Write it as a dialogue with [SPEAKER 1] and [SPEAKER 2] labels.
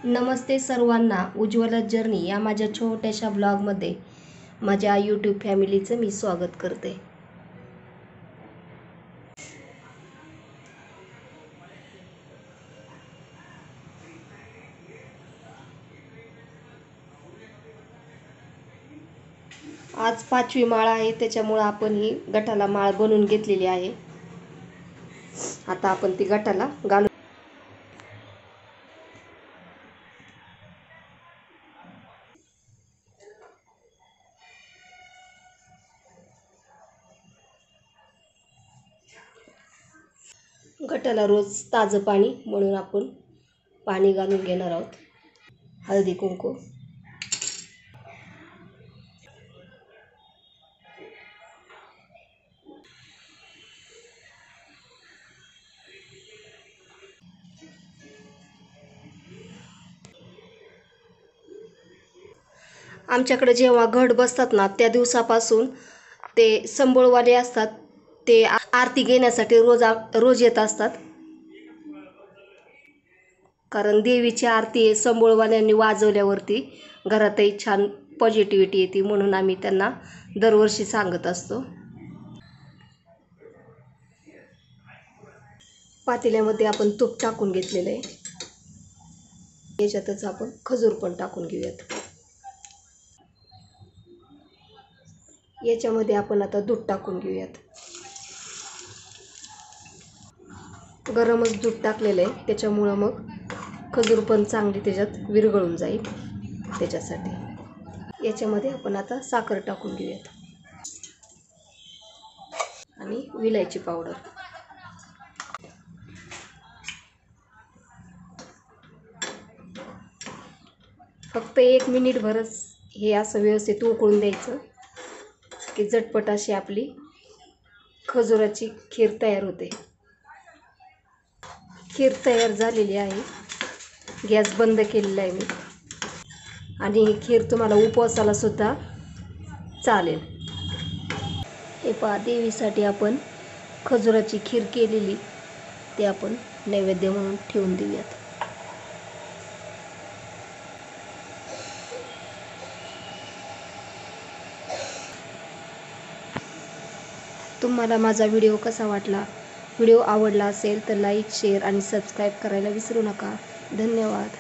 [SPEAKER 1] नमस्ते सर्वांना, उज्ज्वला जर्नी या माझ्या छोट्याशा ब्लॉगमध्ये माझ्या यूट्यूब फॅमिलीचं मी स्वागत करते. आज 5वी माळ आहे, त्याच्यामुळे आपण ही गटाला माळ बनवून घेतलेली आहे. आता आपण ती गटाला घालू. गटाला रोज ताजं पाणी म्हणून आपण पाणी घालून घेणार आहोत. हळदी कुंकू, आमच्याकडे जेव्हा घट बसतात ना, त्या दिवसापासून ते संबळवाले असतात, ते आरती घेण्यासाठी रोज येत असतात. कारण देवीची आरती संबळवाल्यांनी वाजवल्यावरती घरातही छान पॉझिटिव्हिटी येते, म्हणून आम्ही त्यांना दरवर्षी सांगत असतो. पातेल्यामध्ये आपण तूप टाकून घेतलेलं आहे. याच्यातच आपण खजूर पण टाकून घेऊयात. याच्यामध्ये आपण आता दूध टाकून घेऊयात. गरमच दूध टाकलेलं आहे, त्याच्यामुळं मग खजूर पण चांगली त्याच्यात विरघळून जाईल. त्याच्यासाठी याच्यामध्ये आपण आता साखर टाकून घेऊयात आणि विलायची पावडर. फक्त 1 मिनिटभरच हे असं व्यवस्थित उकळून द्यायचं की झटपट अशी आपली खजुराची खीर तयार होते. खीर तयार झालेली आहे. गॅस बंद केलेला आहे मी. आणि ही खीर तुम्हाला उपवासाला सुद्धा चालेल. हे पहा, देवीसाठी आपण खजुराची खीर केलेली, ते आपण नैवेद्य म्हणून ठेवून देऊयात. तुम्हाला माझा व्हिडिओ कसा वाटला? व्हिडिओ आवडला असेल तर लाईक, शेअर आणि सबस्क्राईब करायला विसरू नका. धन्यवाद.